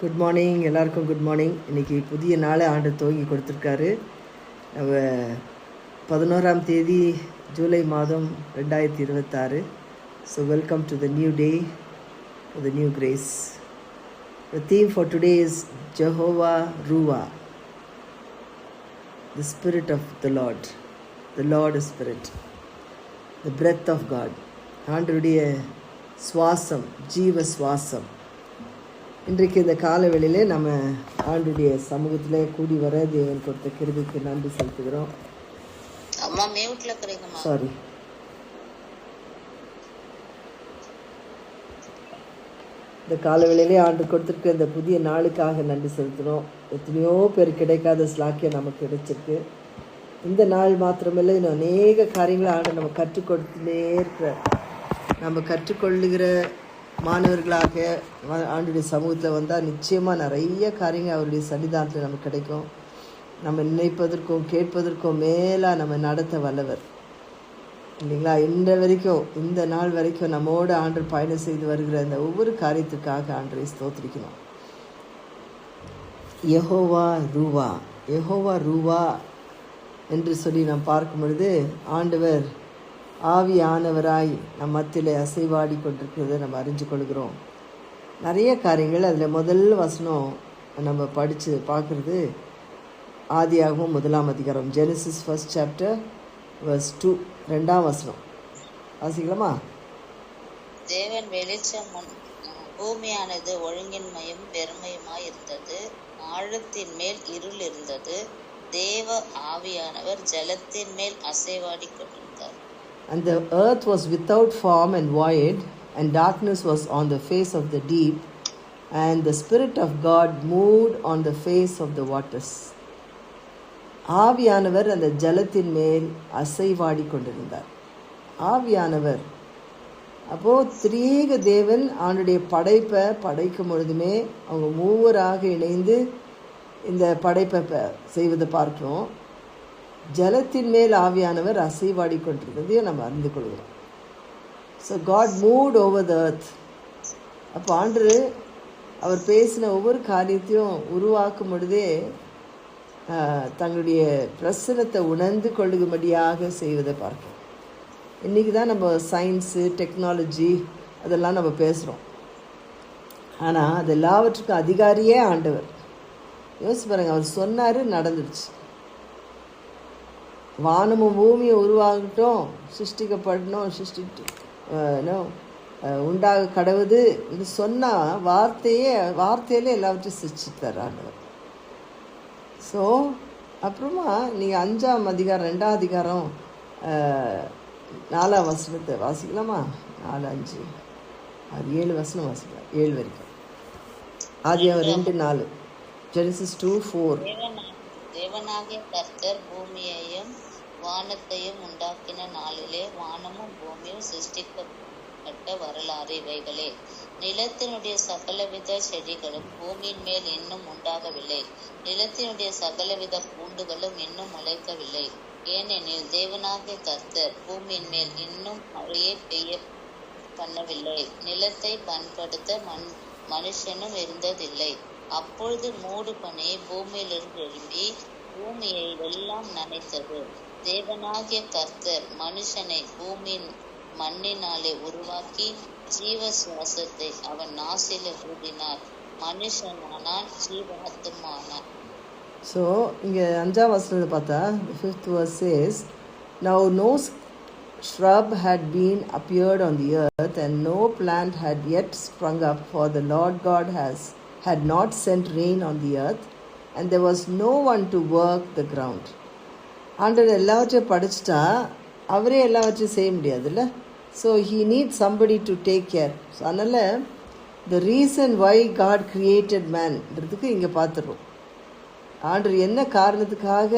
Good morning, எல்லாருக்கும் good morning. இன்றைக்கி புதிய நாளை ஆண்டு துவங்கி கொடுத்துருக்காரு. நம்ம 11ஆம் தேதி ஜூலை மாதம் 2026. So welcome to the new day, to the new grace. The theme for today is Jehovah Ruah, the Spirit of the Lord. The Lord is Spirit, the breath of God. ஆண்டருடைய சுவாசம், ஜீவ சுவாசம். இன்றைக்கு இந்த காலவெளியிலே நம்ம ஆண்டுடைய சமூகத்தில் கூடி வர தேவன் கொடுத்த கிருபைக்கு நன்றி செலுத்துகிறோம். சாரி, இந்த காலவெளியிலே ஆண்டு கொடுத்துருக்க இந்த புதிய நாளுக்காக நன்றி செலுத்துகிறோம். எத்தனையோ பேர் கிடைக்காத ஸ்லாக்கியம் நமக்கு கிடைச்சிருக்கு. இந்த நாள் மாத்திரமில்லை, இன்னும் அநேக காரியங்களை ஆண்டு நம்ம கற்றுக் கொடுத்துனே இருக்கிற, நம்ம கற்றுக்கொள்ளுகிற மாணவர்களாக ஆண்டுடைய சமூகத்தில் வந்தால் நிச்சயமாக நிறைய காரியங்கள் அவருடைய சன்னிதானத்தில் நமக்கு கிடைக்கும். நம்ம நினைப்பதற்கும் கேட்பதற்கும் மேலாக நம்ம நடத்த வல்லவர் இல்லைங்களா? இந்த நாள் வரைக்கும் நம்மோடு ஆண்டு பயணம் செய்து வருகிற இந்த ஒவ்வொரு காரியத்துக்காக ஆண்டரை ஸ்தோத்திரிக்கணும். யெகோவா ரூவா, யெகோவா ரூவா என்று சொல்லி நாம் பார்க்கும் பொழுது ஆண்டவர் ஆவியானவராய் நம் மத்தியில் அசைவாடி கொண்டிருக்கிறத நம்ம அறிஞ்சு கொள்கிறோம். நிறைய காரியங்கள் அதில் முதல் வசனம் நம்ம படித்து பார்க்குறது ஆதியாகமம் 1ஆம் அதிகாரம், ஜெனசிஸ் 1st chapter verse 2, 2ஆம் வசனம் வாசிக்கலாமா? தேவன் வெளிச்சம் பூமியானது ஒழுங்கின்மையும் பெருமையுமாய் இருந்தது, ஆழத்தின் மேல் இருள் இருந்தது, தேவ ஆவியானவர் ஜலத்தின் மேல் அசைவாடி கொண்டிருந்தார். And the earth was without form and void, and darkness was on the face of the deep, and the Spirit of God moved on the face of the waters. ஆவியானவர் அந்த ஜலத்தின் மேல் அசைவாடி கொண்டிருந்தார். ஆவியானவர், அப்போது திரியேக தேவன் அவனுடைய படைப்பை படைக்கும் பொழுதுமே அவங்க மூவராக இணைந்து இந்த படைப்பை செய்வதை பார்க்கிறோம். ஜலத்தின் மேல் ஆவியானவர் அசைவாடி கொண்டிருக்கிறதையும் நம்ம அறிந்து கொள்கிறோம். So God moved over the earth. அப்போ ஆண்டு அவர் பேசின ஒவ்வொரு காரியத்தையும் உருவாக்கும் பொழுதே தங்களுடைய பிரசனத்தை உணர்ந்து கொள்ளும்படியாக செய்வதை பார்க்கிறோம். இன்றைக்கி தான் நம்ம சயின்ஸு, டெக்னாலஜி அதெல்லாம் நம்ம பேசுகிறோம். ஆனால் அது எல்லாவற்றுக்கும் அதிகாரியே ஆண்டவர். யோசிச்சு பாருங்க, அவர் சொன்னார், நடந்துடுச்சு. வானமும் பூமியை உருவாகட்டும், சிருஷ்டிக்கப்படணும், உண்டாக கடவுது என்று சொன்னால் வார்த்தையிலே எல்லாவற்றையும் சிருஷ்டித்தார் ஆண்டவர். ஸோ அப்புறமா நீங்கள் 5ஆம் அதிகாரம் 2ஆம் அதிகாரம் 4ஆம் வசனத்தை வாசிக்கலாமா? 4, 5, 6, 7 வசனம் வாசிக்கலாம், 7 வரைக்கும். ஆதியாகமம் 2:4, ஜெனசிஸ் 2:4. தேவனாகிய கர்த்தர் பூமியையும் வானத்தையும் உண்டாக்கின நாளிலே வானமும் பூமியும் சிருஷ்டிக்கப்பட்ட வரலாறு இவைகளே. நிலத்தினுடைய சகலவித செடிகளும் பூமியின் மேல் இன்னும் உண்டாகவில்லை, நிலத்தினுடைய சகலவித பூண்டுகளும் இன்னும் முளைக்கவில்லை. ஏனெனில் தேவனாகிய கர்த்தர் பூமியின் மேல் இன்னும் மழையை பெய்ய பண்ணவில்லை, நிலத்தை பண்படுத்த மனுஷனும் இருந்ததில்லை. அப்பொழுது மூடு பனி பூமியிலிருந்து எழும்பி பூமியை எல்லாம் நனைத்தது. தேவனாகிய கர்த்தர் மனுஷனை பூமியின் மண்ணினாலே உருவாக்கி ஜீவ சுவாசத்தை அவன் நாசில ஊதினார், மனுஷனானால் ஜீவாத்மானார். ஸோ இங்கே 5ஆம் வசனத்தை பார்த்தா 5th verse says, Now no shrub had been appeared on the earth, and no plant had yet sprung up, for the Lord God had not sent rain on the earth, and there was no one to work the ground. ஆண்டவர் எல்லாவற்றையும் படிச்சுட்டா அவரே எல்லாவற்றையும் செய்ய முடியாதுல்ல. So he needs somebody to take care. So அதனால் the reason why God created manன்றதுக்கு இங்கே பார்த்துடுறோம். ஆண்டவர் என்ன காரணத்துக்காக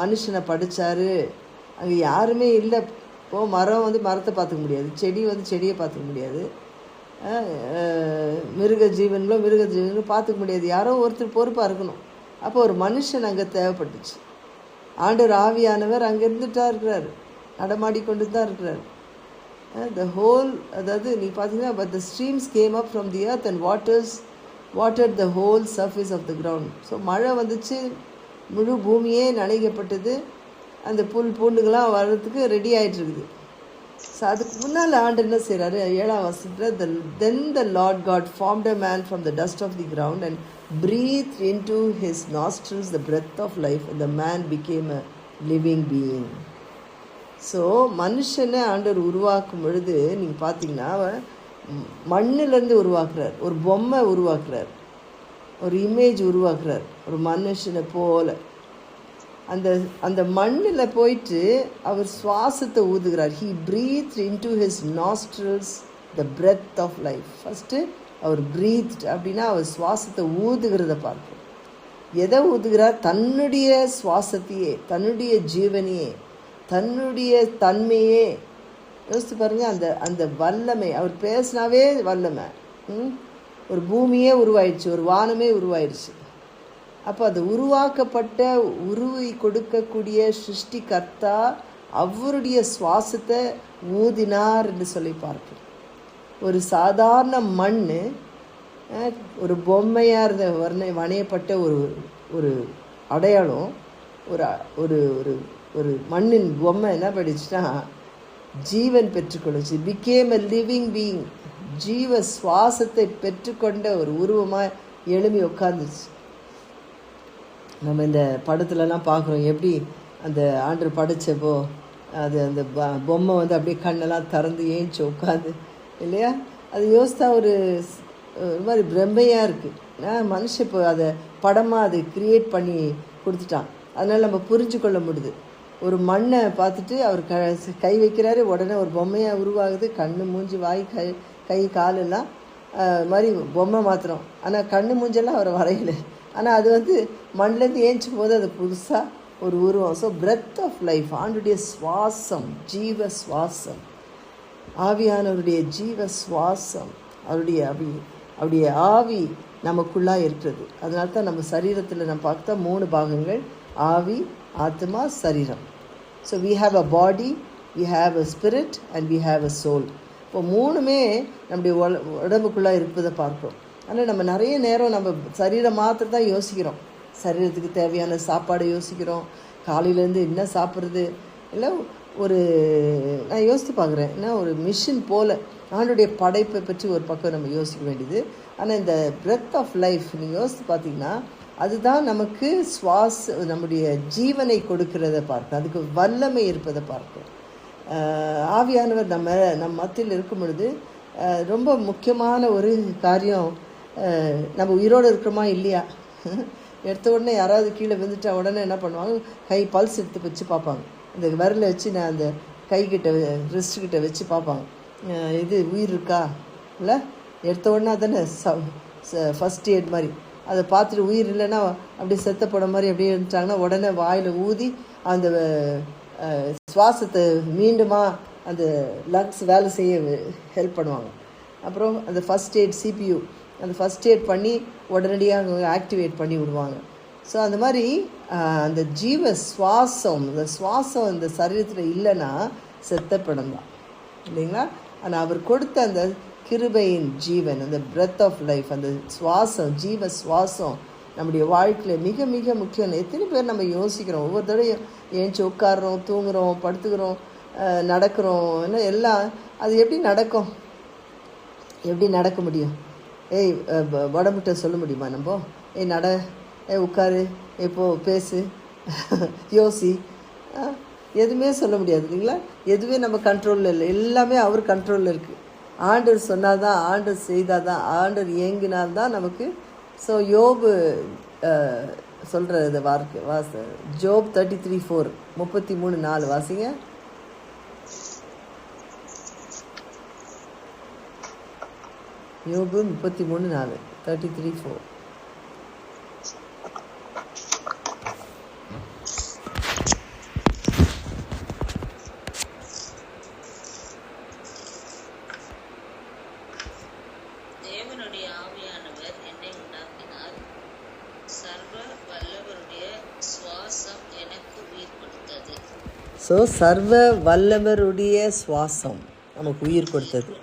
மனுஷனை படித்தார். அங்கே யாருமே இல்லை. இப்போது மரம் மரத்தை பார்த்துக்க முடியாது, செடி செடியை பார்த்துக்க முடியாது, மிருக ஜீவன்களும் பார்த்துக்க முடியாது. யாரோ ஒருத்தர் பொறுப்பாக இருக்கணும். அப்போ ஒரு மனுஷன் அங்கே தேவைப்பட்டுச்சு. ஆண்டவர் ஆவியானவர் அங்கே இருந்துட்டா இருக்கிறார், நடமாடி கொண்டு தான் இருக்கிறார். the whole, அதாவது நீ பார்த்தீங்கன்னா, but the streams came up from the earth and waters watered the whole surface of the ground. So மழை வந்துச்சு, முழு பூமியே நனைக்கப்பட்டது, அந்த புல் பூண்டுகள்லாம் வர்றதுக்கு ரெடி ஆகிட்டு இருக்குது. ஸோ அதுக்கு முன்னால் ஆண்டு என்ன செய்கிறாரு, 7ஆம் வசனத்தில், then the Lord God formed a man from the dust of the ground and breathed into his nostrils the breath of life, and the man became a living being. So மனுஷனை ஆண்டவர் உருவாக்கும் பொழுது நீங்கள் பார்த்தீங்கன்னா மண்ணிலேருந்து உருவாக்குறார், ஒரு பொம்மை உருவாக்குறார், ஒரு இமேஜ் உருவாக்குறார், ஒரு மனுஷனை போல. அந்த அந்த மண்ணில் போயிட்டு அவர் சுவாசத்தை ஊதுகிறார். He breathed into his nostrils the breath of life. First அவர் breathed அப்படின்னா அவர் சுவாசத்தை ஊதுகிறத பார்ப்போம். எதை ஊதுகிறார்? தன்னுடைய சுவாசத்தையே, தன்னுடைய ஜீவனையே, தன்னுடைய தன்மையே. யோசித்து பாருங்கள், அந்த அந்த வல்லமை, அவர் பேசினாவே வல்லமை. ஒரு பூமியே உருவாயிடுச்சு, ஒரு வானமே உருவாயிடுச்சு. அப்போ அது உருவாக்கப்பட்ட உருவை கொடுக்கக்கூடிய சிருஷ்டிகர்த்தா அவருடைய சுவாசத்தை ஊதினார் என்று சொல்லி பார்க்கிறோம். ஒரு சாதாரண மண், ஒரு பொம்மையாக இருந்த வணையப்பட்ட ஒரு ஒரு அடையாளம், ஒரு ஒரு ஒரு ஒரு மண்ணின் பொம்மை என்ன படிச்சுன்னா ஜீவன் பெற்றுக்கொள்ளுச்சு. Become a living being. ஜீவ சுவாசத்தை பெற்றுக்கொண்ட ஒரு உருவமாக எழுமி உட்காந்துச்சு. நம்ம இந்த படத்துலலாம் பார்க்குறோம், எப்படி அந்த ஆண்டவர் படைச்சப்போ அது அந்த பொம்மை வந்து அப்படியே கண்ணெல்லாம் திறந்து ஏஞ்சி உட்காந்து இல்லையா? அது யோசித்தா ஒரு மாதிரி பிரம்மையாக இருக்குது. மனுஷன் இப்போ அதை படமாக அது க்ரியேட் பண்ணி கொடுத்துட்டான். அதனால் நம்ம புரிஞ்சு கொள்ள முடியுது. ஒரு மண்ணை பார்த்துட்டு அவர் கை வைக்கிறாரு, உடனே ஒரு பொம்மையாக உருவாகுது. கண்ணு மூஞ்சி வாய் கை காலெல்லாம் மாதிரி பொம்மை மாத்திரம். ஆனால் கண்ணு மூஞ்செல்லாம் அவரை வரையலை. ஆனால் அது வந்து மண்ணிலேருந்து ஏஞ்சும் போது அது புதுசாக ஒரு உருவம். ஸோ பிரெத் ஆஃப் லைஃப், ஆண்டுடைய சுவாசம், ஜீவ சுவாசம், ஆவியானவருடைய ஜீவ சுவாசம், அவருடைய ஆவி நமக்குள்ளாக இருக்கிறது. அதனால தான் நம்ம சரீரத்தில் நம்ம பார்த்தா 3 பாகங்கள், ஆவி, ஆத்மா, சரீரம். So we have a body, we have a spirit and we have a soul. இப்போ 3மே நம்முடைய உடம்புக்குள்ளாக இருப்பதை பார்ப்போம். ஆனால் நம்ம நிறைய நேரம் நம்ம சரீரம் மாத்திரம் தான் யோசிக்கிறோம். சரீரத்துக்கு தேவையான சாப்பாடை யோசிக்கிறோம், காலையிலேருந்து என்ன சாப்பிட்றது இல்லை. ஒரு நான் யோசித்து பார்க்குறேன், ஏன்னா ஒரு மிஷின் போல் ஆண்டுடைய படைப்பை பற்றி ஒரு பக்கம் நம்ம யோசிக்க வேண்டியது. ஆனால் இந்த பிரெத் ஆஃப் லைஃப் நீங்கள் யோசித்து பார்த்தீங்கன்னா அதுதான் நமக்கு நம்முடைய ஜீவனை கொடுக்கிறத பார்க்க, அதுக்கு வல்லமை இருப்பதை பார்க்கும். ஆவியானவர் நம்ம மத்தியில் இருக்கும் பொழுது ரொம்ப முக்கியமான ஒரு காரியம், நம்ம உயிரோடு இருக்கிறோமா இல்லையா. எடுத்த உடனே யாராவது கீழே விழுந்துட்டா உடனே என்ன பண்ணுவாங்க, கை பல்ஸ் எடுத்து வச்சு பார்ப்பாங்க. இந்த விரலை வச்சு நான் அந்த கைக்கிட்ட ரிஸ்ட்கிட்ட வச்சு பார்ப்பாங்க, இது உயிர் இருக்கா இல்லை. எடுத்த உடனே தானே ஃபஸ்ட் எய்ட் மாதிரி அதை பார்த்துட்டு உயிர் இல்லைன்னா அப்படியே செத்த போட மாதிரி அப்படியே இருந்துட்டாங்கன்னா உடனே வாயில் ஊதி அந்த சுவாசத்தை மீண்டுமா அந்த லங்ஸ் வேலை செய்ய ஹெல்ப் பண்ணுவாங்க. அப்புறம் அந்த ஃபஸ்ட் எய்ட் CPU அந்த ஃபஸ்ட் எய்ட் பண்ணி உடனடியாக ஆக்டிவேட் பண்ணி விடுவாங்க. ஸோ அந்த மாதிரி அந்த ஜீவ சுவாசம், இந்த சுவாசம் இந்த சரீரத்தில் இல்லைன்னா செத்த படம் தான் இல்லைங்களா. ஆனால் அவர் கொடுத்த அந்த கிருபையின் ஜீவன், அந்த பிரெத் ஆஃப் லைஃப், அந்த சுவாசம், ஜீவ சுவாசம் நம்முடைய வாழ்க்கையில் மிக மிக முக்கியம். எத்தனை பேர் நம்ம யோசிக்கிறோம், ஒவ்வொரு தடையும் ஏஞ்சி உட்காடுறோம், தூங்குகிறோம், படுத்துக்கிறோம், நடக்கிறோம், என்ன எல்லாம் அது எப்படி நடக்கும், எப்படி நடக்க முடியும்? உடம்புட்ட சொல்ல முடியுமா நம்ம, நட, உட்காரு, எப்போ பேசு, யோசி, எதுவுமே சொல்ல முடியாது இல்லைங்களா. எதுவுமே நம்ம கண்ட்ரோலில் இல்லை, எல்லாமே அவர் கண்ட்ரோலில் இருக்குது. ஆண்டவர் சொன்னால் தான், ஆண்டவர் செய்தால் தான், ஆண்டவர் இயங்கினால்தான் நமக்கு. ஸோ யோபு சொல்கிற இதை ஜோப் 33:4 33:4 வாசிங்க. யோபு 33:4 33:4. தேவனுடைய ஆவியானவர் என்னை உண்டாக்கினார், சர்வ வல்லவருடைய சுவாசம் எனக்கு உயிர் கொடுத்தது. ஸோ சர்வ வல்லவருடைய சுவாசம் நமக்கு உயிர் கொடுத்தது.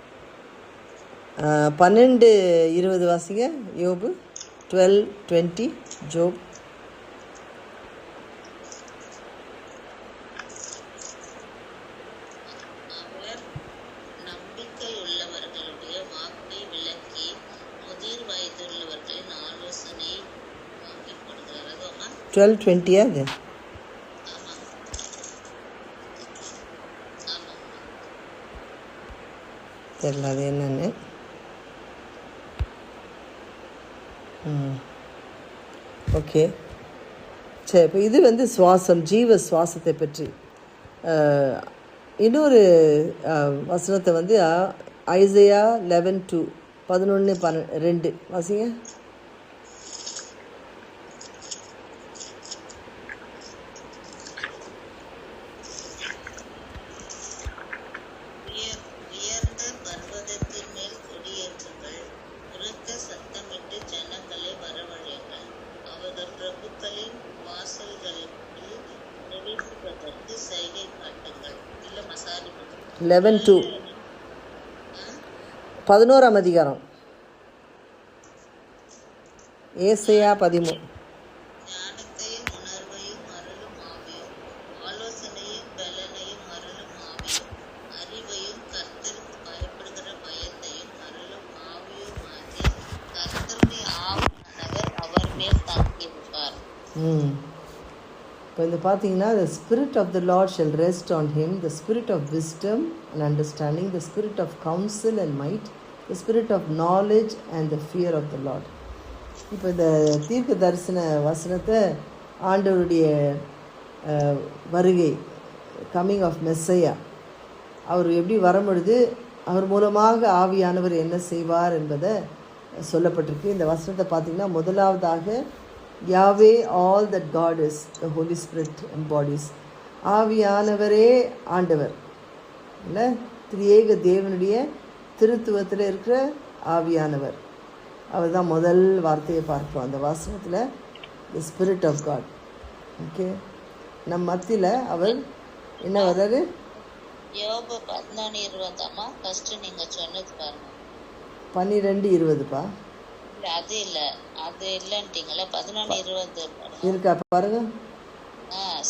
12:20 வாசிங்க. யோபு 12:20. ஜோப். அவர் நம்பிக்கையுள்ளவர்களுடைய வாக்கை விலக்கி முதிர் வயதுள்ளவர்களின் ஆலோசனை வாங்கிக் கொடுக்கிறார். அதுமா 12:20 அது. ஆமா ஆமா தெரியல அது என்னன்னு. ஓகே, சரி. இப்போ இது சுவாசம், ஜீவ சுவாசத்தை பற்றி. இன்னொரு வசனத்தை ஐசையா 11:2 11:2 வாசிங்க. உயர்ந்த பர்வதத்தின் மேல் கொடியேற்றுங்கள், உரத்த சத்தமிட்டு ஜனங்களை வரவழையுங்கள், அவர்கள் பிரபுக்களின் வாசல்களில் பிரவேசிப்பதற்கு சைகை காட்டுங்கள். இல்ல மசாரி 11:2 11ஆம் அதிகாரம் ஏசாயா 13. ஞானத்தையும் உணர்வையும் அருளும் ஆவியும், ஆலோசனையும் பலனையும் அருளும் ஆவியும், அறிவையும் கர்த்தருக்கு பயப்படுகிற பயத்தையும் அருளும் ஆவியும் ஆகிய கர்த்தருடைய ஆவியானவர் அவர் மேல் தங்கியிருப்பார். இப்போ பார்த்தீங்கன்னா, the spirit of the Lord shall rest on him, the spirit of wisdom and understanding, the spirit of counsel and might, the spirit of knowledge and the fear of the Lord. இப்போ இந்த தீர்க்க தரிசன வசனத்தை ஆண்டவருடைய வருகை, coming of Messiah, அவர் எப்படி வரும்பொழுது அவர் மூலமாக ஆவியானவர் என்ன செய்வார் என்பதை சொல்லப்பட்டிருக்கு. இந்த வசனத்தை பார்த்திங்கன்னா, முதலாவதாக Yahweh all that God is the Holy Spirit embodies. ஆவியானவரே ஆண்டவர் இல்லை, திரியேக தேவனுடைய திருத்துவத்தில் இருக்கிற ஆவியானவர். அவர் தான் முதல் வார்த்தையை பார்ப்போம் அந்த வசனத்தில், the spirit of God. Okay, நம் மத்தியில் அவர் என்ன வர்றாரு? யோபு 14:20 ஃபர்ஸ்ட் நீங்க சொன்னது பாருங்க. 12:20 இல்ல அது இல்ல, அது இல்லன்ட்டீங்களா? 14:20 இருக்கா பாருங்க.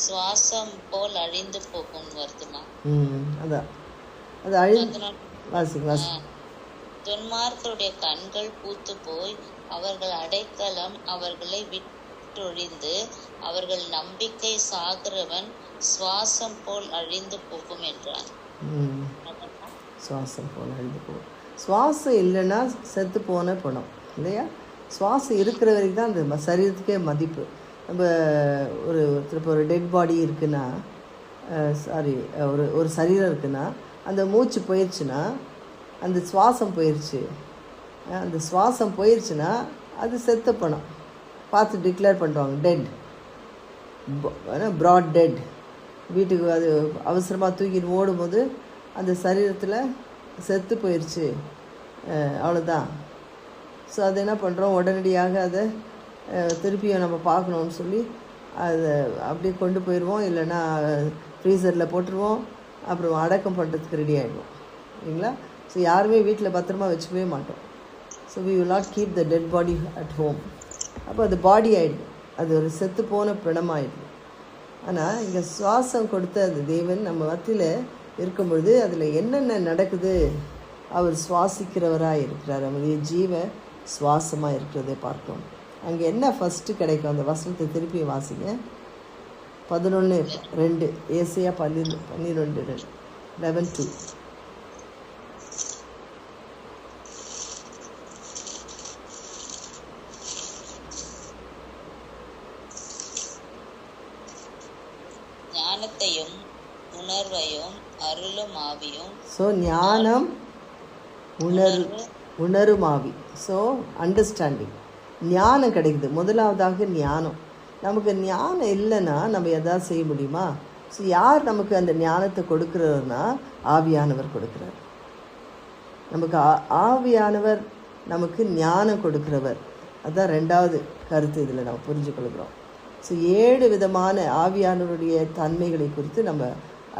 சுவாசம் போல் அழிந்து போகும் வருதுமா. அதான் அது அழிந்து வாசி. துன்மார்க்கருடைய கண்கள் பூத்து போய் அவர்கள் அடைக்கலம் அவர்களை விட்டொழிந்து அவர்கள் நம்பிக்கை சாகிறவன் சுவாசம் போல் அழிந்து போகும் என்றார். சுவாசம் போல் அழிந்து போகும். சுவாசம் இல்லைன்னா செத்து போன பணம் இல்லையா? சுவாசம் இருக்கிற வரைக்கும் தான் அந்த சரீரத்துக்கே மதிப்பு. நம்ம ஒரு டெட் பாடி இருக்குன்னா, ஒரு சரீரம் இருக்குன்னா, அந்த மூச்சு போயிடுச்சுன்னா அந்த சுவாசம் போயிடுச்சு. அந்த சுவாசம் போயிடுச்சுன்னா அது செத்த பணம் பார்த்து டிக்ளேர் பண்ணுவாங்க, டெட், ப்ராட் டெட். வீட்டுக்கு அது அவசரமாக தூக்கிட்டு ஓடும்போது அந்த சரீரத்தில் செத்து போயிடுச்சு, அவ்வளோதான். ஸோ அது என்ன பண்ணுறோம், உடனடியாக அதை திருப்பியும் நம்ம பார்க்கணுன்னு சொல்லி அதை அப்படியே கொண்டு போயிடுவோம், இல்லைன்னா ஃப்ரீசரில் போட்டுருவோம், அப்புறம் அடக்கம் பண்ணுறதுக்கு ரெடி ஆகிடுவோம் இல்லைங்களா? ஸோ யாருமே வீட்டில் பத்திரமா வச்சுக்கவே மாட்டோம். So we will not keep the dead body at home. அப்போ அது பாடி ஆகிடும், அது ஒரு செத்து போன பிணமாயிடும். ஆனால் இங்கே சுவாசம் கொடுத்த அந்த தேவன் நம்ம மத்தியில் இருக்கும்பொழுது அதில் என்னென்ன நடக்குது, அவர் சுவாசிக்கிறவராக இருக்கிறார், நம்முடைய ஜீவ சுவாசமாக இருக்கிறதை பார்க்கணும். அங்கே என்ன ஃபஸ்ட்டு கிடைக்கும்? அந்த வசனத்தை திருப்பி வாசிங்க. 11:2 ஏசாயா 12:2 11:2. ஞானத்தையும் உணர்வையும் அருளும் ஆவியும். ஸோ ஞானம், உணரும் ஆவி. ஸோ அண்டர்ஸ்டாண்டிங், ஞானம் கிடைக்குது. முதலாவதாக ஞானம். நமக்கு ஞானம் இல்லைன்னா நம்ம எதாவது செய்ய முடியுமா? ஸோ யார் நமக்கு அந்த ஞானத்தை கொடுக்குறதுனா ஆவியானவர் கொடுக்குறார். நமக்கு ஆவியானவர் நமக்கு ஞானம் கொடுக்குறவர். அதுதான் ரெண்டாவது கருத்து இதில் நம்ம புரிஞ்சுக்கொள்கிறோம். ஸோ 7 விதமான ஆவியானவருடைய தன்மைகளை குறித்து நம்ம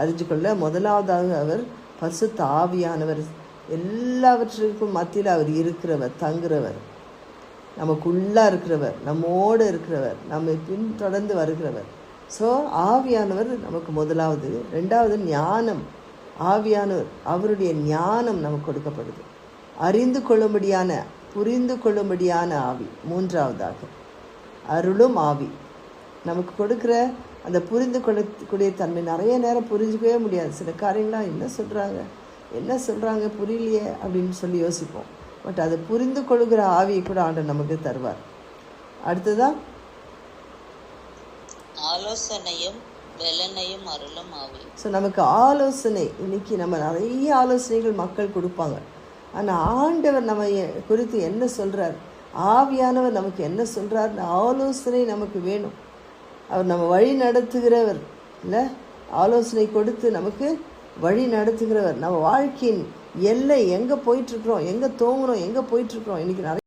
அறிஞ்சுக்கொள்ள முதலாவதாக அவர் பரிசுத்த ஆவியானவர் எல்லாவற்றிற்கும் மத்தியில் அவர் இருக்கிறவர், தங்குறவர், நமக்குள்ளா இருக்கிறவர், நம்மோடு இருக்கிறவர், நம்மை பின்தொடர்ந்து வருகிறவர். ஸோ ஆவியானவர் நமக்கு முதலாவது. ரெண்டாவது ஞானம். ஆவியானவர், அவருடைய ஞானம் நமக்கு கொடுக்கப்படுது. அறிந்து கொள்ளும்படியான, புரிந்து கொள்ளும்படியான ஆவி. மூன்றாவதாக அருளும் ஆவி நமக்கு கொடுக்குற அந்த புரிந்து கொள்ளக்கூடிய தன்மை. நிறைய நேரம் புரிஞ்சுக்கவே முடியாது. சில காரியங்களாம் என்ன சொல்கிறாங்க புரியலையே அப்படின்னு சொல்லி யோசிப்போம். பட் அதை புரிந்து கொள்கிற ஆவியை கூட ஆண்டவர் நமக்கு தருவார். அடுத்ததான் ஆலோசனையும் பலனையும் அருளும் ஆவி. ஸோ நமக்கு ஆலோசனை. இன்னைக்கு நம்ம நிறைய ஆலோசனைகள் மக்கள் கொடுப்பாங்க. ஆனால் ஆண்டவர் நம்ம குறித்து என்ன சொல்கிறார், ஆவியானவர் நமக்கு என்ன சொல்கிறார், ஆலோசனை நமக்கு வேணும். அவர் நம்ம வழி நடத்துகிறவர் இல்லை, ஆலோசனை கொடுத்து நமக்கு வழி நடத்துகிறவர். நம்ம வாழ்க்கையின் எல்லை எங்கே போயிட்டுருக்குறோம், எங்கே தோங்குறோம், எங்கே போயிட்டுருக்குறோம். இன்றைக்கி நிறைய